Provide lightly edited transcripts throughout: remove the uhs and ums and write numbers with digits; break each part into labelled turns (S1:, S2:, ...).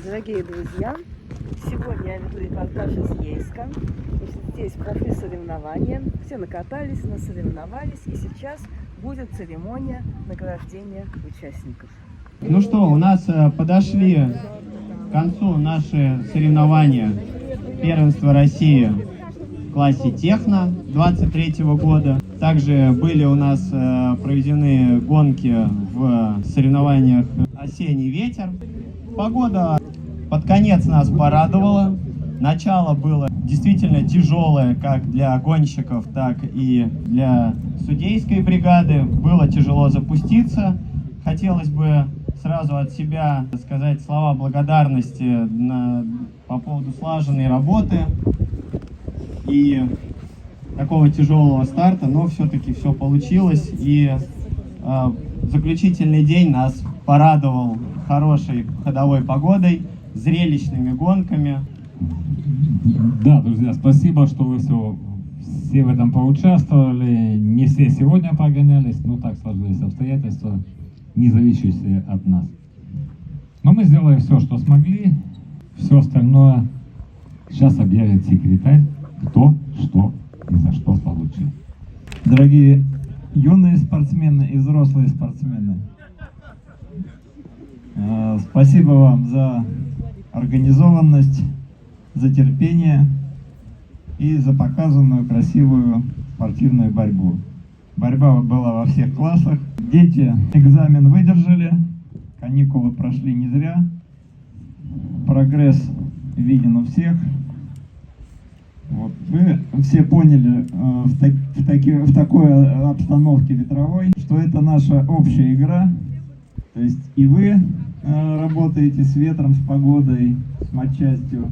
S1: Дорогие друзья, сегодня я веду репортаж из Ейска. Здесь прошли соревнования, все накатались, насоревновались, и сейчас будет церемония награждения участников.
S2: Ну что, у нас подошли к концу наши соревнования первенства России в классе техно 23 года. Также были у нас проведены гонки в соревнованиях «Осенний ветер». Погода под конец нас порадовала. Начало было действительно тяжелое как для гонщиков, так и для судейской бригады. Было тяжело запуститься. Хотелось бы сразу от себя сказать слова благодарности по поводу слаженной работы и такого тяжелого старта, но все-таки все получилось. И заключительный день нас порадовал хорошей ходовой погодой, зрелищными гонками.
S3: Да, друзья, спасибо, что вы все в этом поучаствовали. Не все сегодня погонялись, но так сложились обстоятельства, не зависящие от нас. Но мы сделали все, что смогли. Все остальное сейчас объявит секретарь, кто, что и за что получил.
S4: Дорогие юные спортсмены и взрослые спортсмены, спасибо вам за организованность, за терпение и за показанную красивую спортивную борьбу. Борьба была во всех классах. Дети экзамен выдержали, каникулы прошли не зря. Прогресс виден у всех. Вот. Вы все поняли в такой обстановке ветровой, что это наша общая игра. То есть и вы работаете с ветром, с погодой, с матчастью.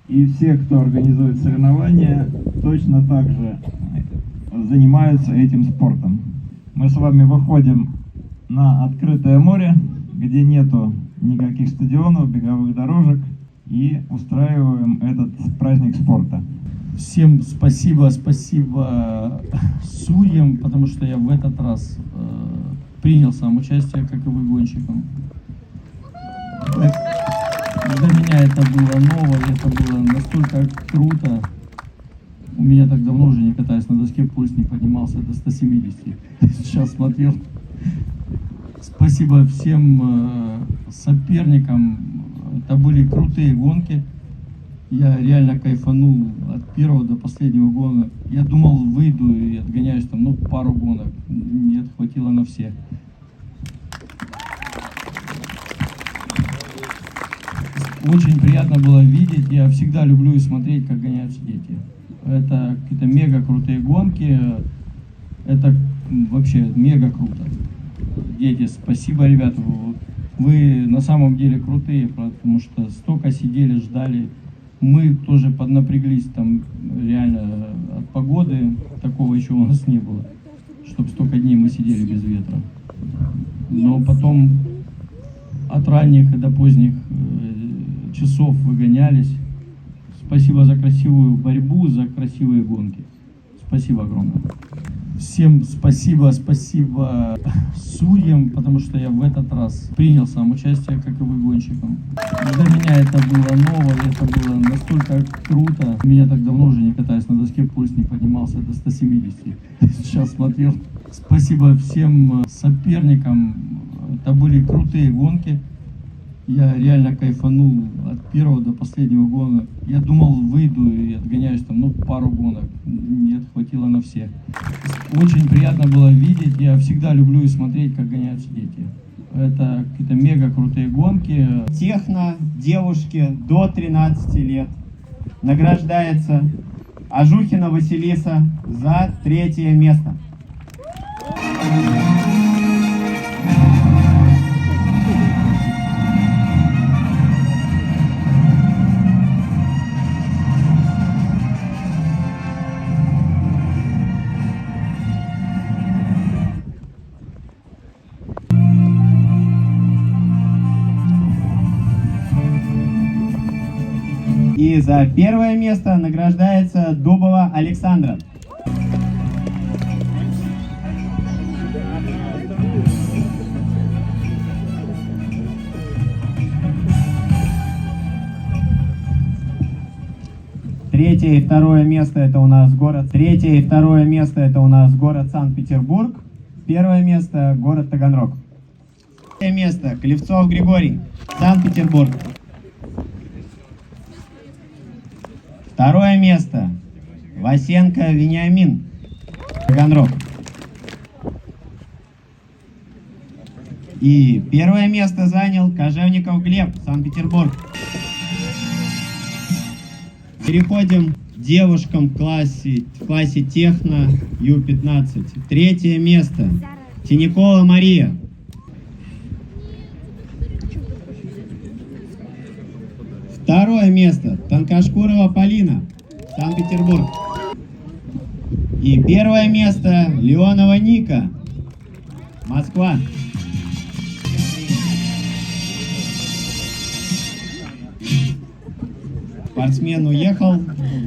S4: И все, кто организует соревнования, точно так же занимаются этим спортом. Мы с вами выходим на открытое море, где нету никаких стадионов, беговых дорожек, и устраиваем этот праздник спорта.
S5: Всем спасибо судьям, потому что я в этот раз принял сам участие, как и вы, гонщиком. Для меня это было ново, это было настолько круто. У меня так давно уже не катаюсь на доске, пульс не поднимался до 170. Сейчас смотрел. Спасибо всем соперникам. Это были крутые гонки. Я реально кайфанул от первого до последнего гонка. Я думал, выйду и отгоняюсь там, пару гонок. Нет, хватило на все. Очень приятно было видеть. Я всегда люблю и смотреть, как гоняются дети. Это какие-то мега крутые гонки. Это вообще мега круто. Дети, спасибо, ребята. Вы на самом деле крутые, потому что столько сидели, ждали. Мы тоже поднапряглись там реально от погоды. Такого еще у нас не было, чтобы столько дней мы сидели без ветра. Но потом от ранних и до поздних часов выгонялись. Спасибо за красивую борьбу, за красивые гонки. Спасибо огромное. Всем спасибо судьям, потому что я в этот раз принял сам участие, как и вы, гонщиком. Для меня это было ново, это было настолько круто. У меня так давно уже не катаюсь на доске, пульс не поднимался до 170. Сейчас смотрел. Спасибо всем соперникам. Это были крутые гонки. Я реально кайфанул от первого до последнего гонка. Я думал, выйду и отгоняюсь там, пару гонок. Нет, хватило на все. Очень приятно было видеть. Я всегда люблю и смотреть, как гоняются дети. Это какие-то мега крутые гонки.
S2: Техно девушки до 13 лет награждается Ажухина Василиса за 3-е место. И за 1-е место награждается Дубова Александра. Третье и второе место это у нас город. Третье и второе место это у нас город Санкт-Петербург. Первое место город Таганрог. Третье место Клевцов Григорий, Санкт-Петербург. Второе место Васенко Вениамин, Таганрог. И первое место занял Кожевников Глеб, Санкт-Петербург. Переходим к девушкам в классе техно Ю-15. Третье место Тинякова Мария. Второе место Тонкошкурова Полина, Санкт-Петербург. И первое место Леонова Ника, Москва. Спортсмен уехал,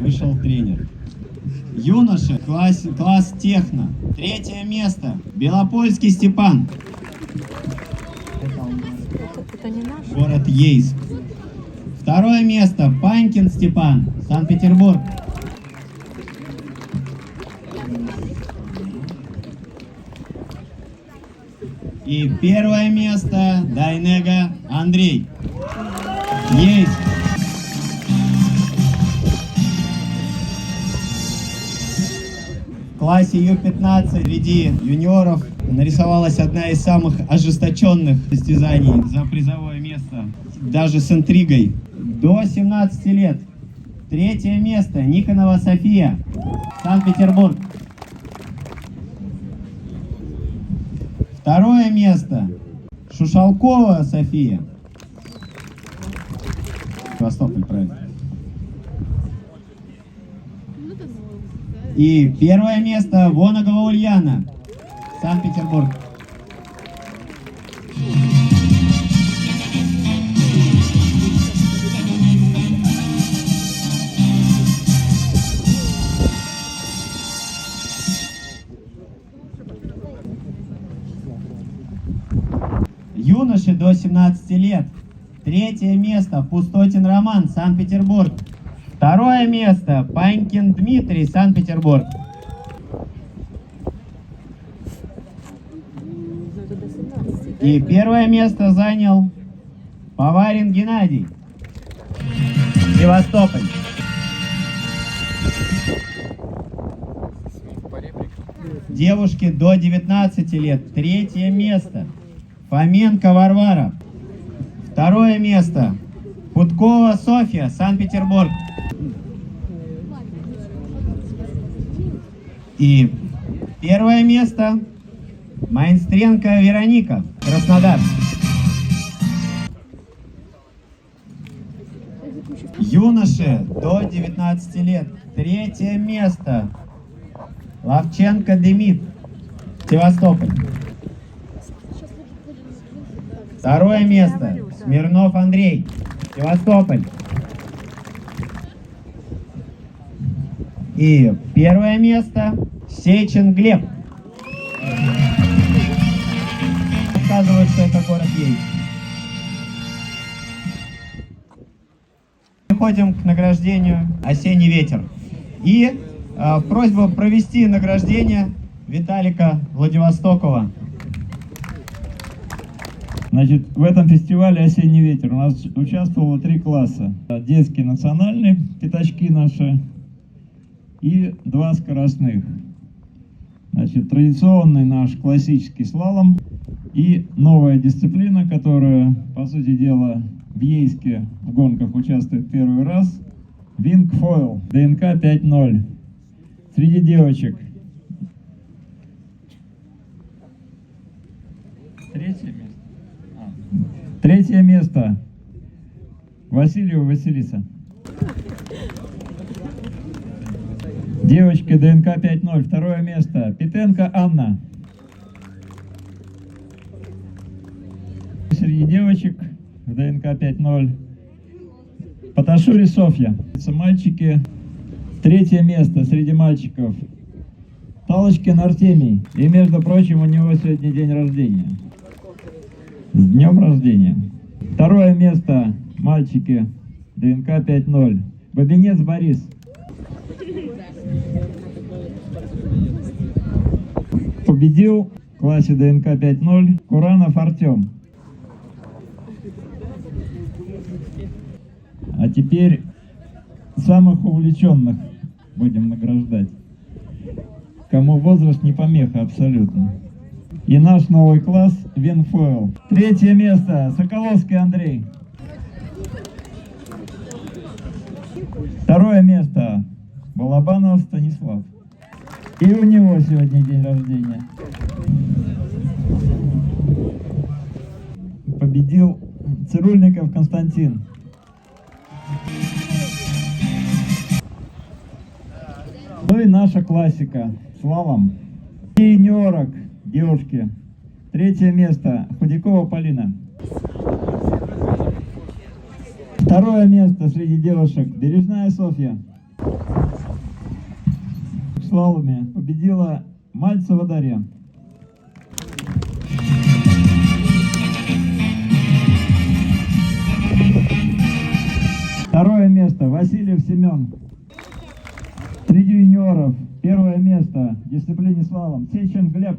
S2: вышел тренер. Юноши, класс техно. Третье место Белопольский Степан. Город Ейск. Второе место Панькин Степан, Санкт-Петербург. И первое место Дайнега Андрей. Ейск. В классе Ю-15 среди юниоров нарисовалась одна из самых ожесточенных состязаний за призовое место, даже с интригой. До 17 лет. Третье место Никонова София, Санкт-Петербург. Второе место Шушалкова София, Севастополь, правильно. И первое место Воногова Ульяна, Санкт-Петербург. Юноши до 17 лет. Третье место Пустотин Роман, Санкт-Петербург. Второе место Панькин Дмитрий, Санкт-Петербург. И первое место занял Поварин Геннадий, Севастополь. Девушки до 19 лет. Третье место Фоменко Варвара. Второе место Путкова Софья, Санкт-Петербург. И первое место Майнстренко Вероника, Краснодар. Юноши до 19 лет. Третье место Лавченко Демид, Севастополь. Второе место Смирнов Андрей, Севастополь. И первое место Сечин Глеб. Рассказывают, что это город Ейск. Переходим к награждению «Осенний ветер». И просьба провести награждение Виталика Владивостокова.
S4: Значит, в этом фестивале «Осенний ветер» у нас участвовало 3 класса. Детский национальный, пятачки наши, и 2 скоростных. Значит, традиционный наш классический слалом и новая дисциплина, которая, по сути дела, в Ейске в гонках участвует первый раз. Вингфойл, ДНК 5.0. Среди девочек. Третье место. Васильева Василиса. Девочки ДНК 5.0. Второе место. Питенко Анна. Среди девочек в ДНК 5.0. Паташури Софья. Мальчики. Третье место среди мальчиков. Талочкин Артемий. И, между прочим, у него сегодня день рождения. С днем рождения. Второе место, мальчики, ДНК 5.0. Бабинец Борис. Победил в классе ДНК 5.0 Куранов Артем. А теперь самых увлеченных будем награждать. Кому возраст не помеха абсолютно. И наш новый класс Винфойл. 3 место Соколовский Андрей. 2 место Балабанов Станислав. И у него сегодня день рождения. Победил Цирульников Константин. Ну и наша классика. Слалом. И юниорок, девушки. 3 место Худякова Полина. 2 место среди девушек Бережная Софья. В слаломе победила Мальцева Дарья. Второе место Васильев Семен. Среди юниоров 1 место в дисциплине слалом Сечин Глеб.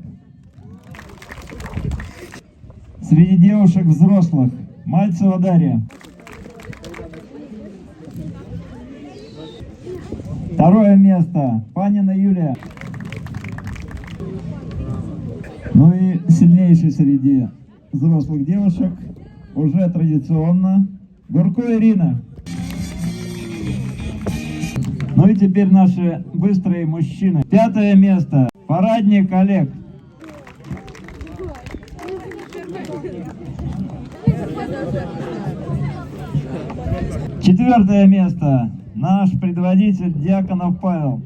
S4: Среди девушек взрослых Мальцева Дарья. 2 место Панина Юлия. Ну и сильнейший среди взрослых девушек уже традиционно Гурко Ирина. Ну и теперь наши быстрые мужчины. 5 место Парадник Олег. 4 место наш предводитель Дьяконов Павел.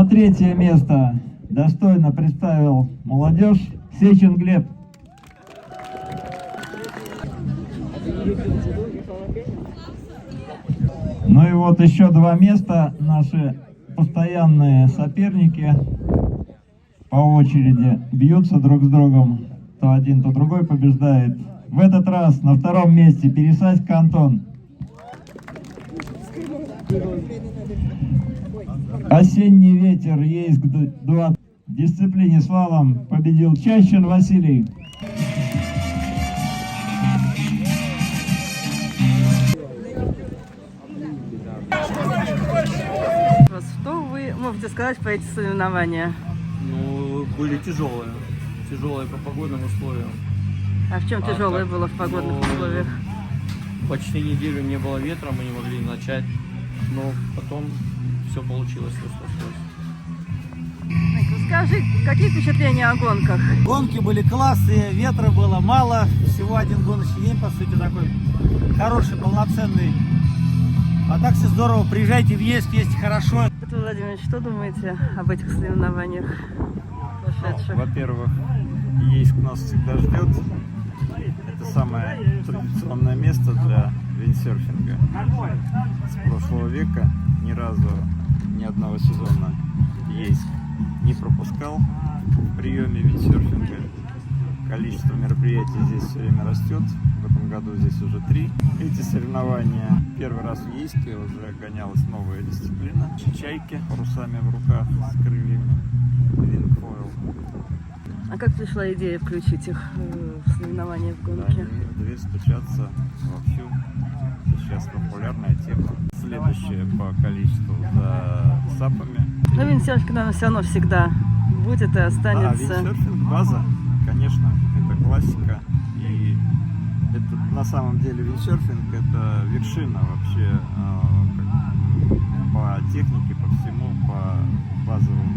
S4: 3 место достойно представил молодежь Сечин Глеб. Ну и вот еще 2 места наши постоянные соперники по очереди бьются друг с другом. То один, то другой побеждает. В этот раз на 2 месте Пересадько Антон. Осенний ветер Ейск-2. В дисциплине слалом победил Чащин Василий.
S1: Что вы можете сказать про эти соревнования?
S6: Ну, были тяжелые по погодным условиям.
S1: А в чем тяжелое было в погодных условиях?
S6: Почти неделю не было ветра, мы не могли начать, но потом все получилось, все сложилось.
S1: Скажи, какие впечатления о гонках?
S7: Гонки были классные, ветра было мало, всего один гоночный день, по сути, такой хороший, полноценный. А так все здорово, приезжайте в Ейск, есть хорошо.
S1: Петр Владимирович, что думаете об этих соревнованиях прошедших?
S8: Во-первых, Ейск нас всегда ждет. Это самое традиционное место для виндсерфинга. С прошлого века ни разу, ни одного сезона Ейск не пропускал в приеме виндсерфинга. Количество мероприятий здесь все время растет. В этом году здесь уже 3. Эти соревнования. Первый раз в Ейске уже гонялась новая дисциплина. Чайки парусами в руках с крыльями. Винфойл.
S1: А как пришла идея включить их в соревнования в гонке?
S8: Они стучатся вовсю. Сейчас популярная тема. Следующая по количеству за САПами.
S1: Ну, виндсерфинг, наверное, все равно всегда будет и останется.
S8: Виндсерфинг, база, конечно, это классика. И это на самом деле виндсерфинг это вершина вообще по технике, по всему, по базовым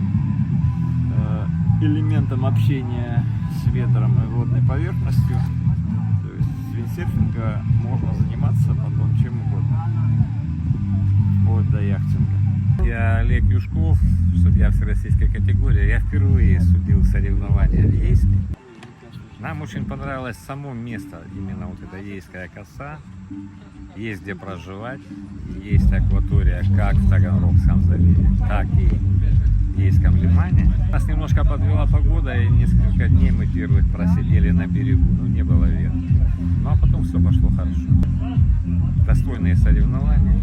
S8: элементам общения с ветром и водной поверхностью. То есть с виндсерфинга можно заниматься потом чем угодно, вплоть до яхтинга.
S9: Я Олег Юшков, судья всероссийской категории. Я впервые судил соревнования в Ейске. Нам очень понравилось само место, именно вот эта Ейская коса. Есть где проживать, есть акватория как в Таганрогском заливе, так и в Ейском лимане. Нас немножко подвела погода, и несколько дней мы первых просидели на берегу, ну не было ветра. Ну а потом все пошло хорошо. Достойные соревнования,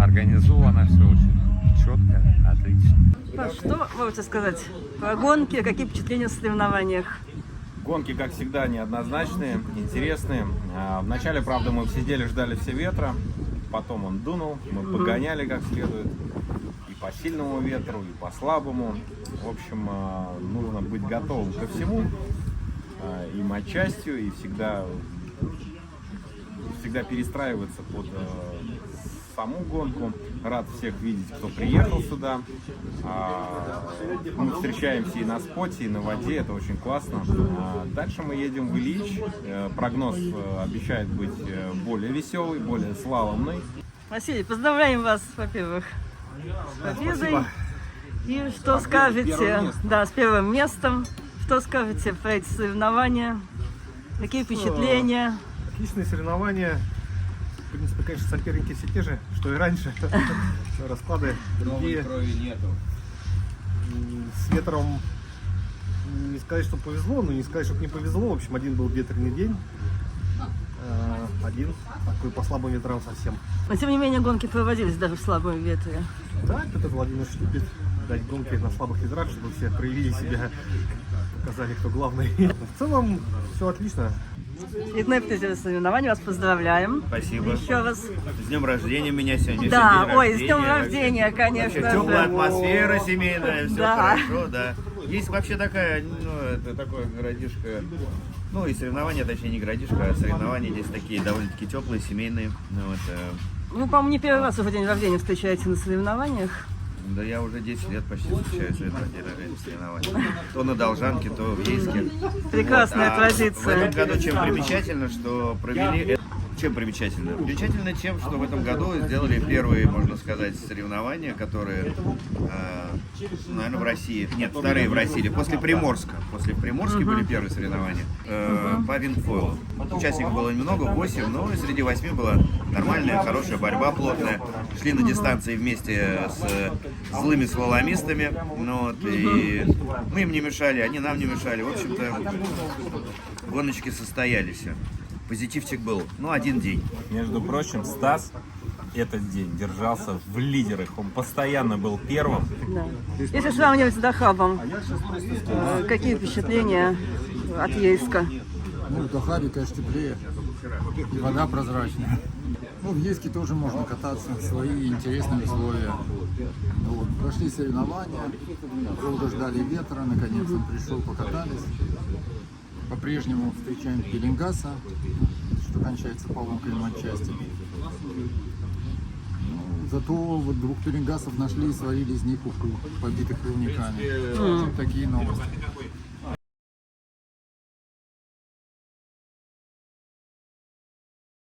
S9: организовано все очень четко, отлично.
S1: Паш, что можете сказать про гонки, какие впечатления о соревнованиях?
S10: Гонки, как всегда, неоднозначные, интересные. Вначале, правда, мы сидели, ждали все ветра, потом он дунул, мы погоняли как следует. И по сильному ветру, и по слабому. В общем, нужно быть готовым ко всему, и матчастью, и всегда перестраиваться под саму гонку. Рад всех видеть, кто приехал сюда. Мы встречаемся и на споте, и на воде, это очень классно. Дальше мы едем в Ильич. Прогноз обещает быть более веселый, более слаломный.
S1: Василий, поздравляем вас, во-первых, с победой.
S10: Спасибо.
S1: И что скажете, да, с первым местом, что скажете про эти соревнования? Какие впечатления?
S11: Отличные соревнования. В принципе, конечно, соперники все те же, что и раньше. Расклады другие. С ветром не сказать, что повезло, но не сказать, что не повезло. В общем, один был ветреный день, один такой по слабым ветрам совсем.
S1: Но тем не менее гонки проводились даже в слабом ветре.
S11: Да, Петр Владимирович любит дать гонки на слабых ветрах, чтобы все проявили себя, показали, кто главный. В целом все отлично.
S1: Очередное птичье соревнование, вас поздравляем.
S12: Спасибо.
S1: Еще раз.
S12: С днем рождения меня сегодня.
S1: Да,
S12: день
S1: ой, с днем рождения,
S12: вообще.
S1: конечно.
S12: Вообще, теплая
S1: же.
S12: атмосфера семейная, все
S1: Да.
S12: хорошо, да. Есть вообще такая, ну, это такое городишко, ну и соревнования, точнее не городишко, а соревнования здесь такие довольно-таки теплые, семейные. Ну, вот,
S1: Вы, по-моему, не первый раз уже день рождения встречаете на соревнованиях.
S12: да я уже 10 лет почти встречаюсь в этом день рождения соревнований. То на Должанке, то в Ейске.
S1: Прекрасная
S12: Вот.
S1: традиция.
S12: В этом году чем примечательно, что провели... Чем примечательно? Примечательно тем, что в этом году сделали первые, можно сказать, соревнования, которые, наверное, в России, нет, вторые в России, после Приморска. После Приморска были первые соревнования по виндфойлу. Участников было немного, 8, но среди 8 была нормальная, хорошая борьба, плотная. Шли на дистанции вместе с злыми слаломистами, ну, вот, и мы им не мешали, они нам не мешали. В общем-то, гоночки состоялись. Позитивчик был, ну, один день.
S10: Между прочим, Стас этот день держался в лидерах. Он постоянно был первым.
S1: Да. Если сравнивать с Дахабом, какие впечатления от Ейска?
S13: Ну, в Дахабе, конечно, теплее, и вода прозрачная. Ну, в Ейске тоже можно кататься, свои интересные условия. Ну, вот, прошли соревнования, долго ждали ветра, наконец он пришел, покатались. По-прежнему встречаем пеленгаса, что кончается поломкой матчасти. Ну, зато вот 2 пеленгасов нашли и сварили из них уху, побитых плавниками. Такие новости.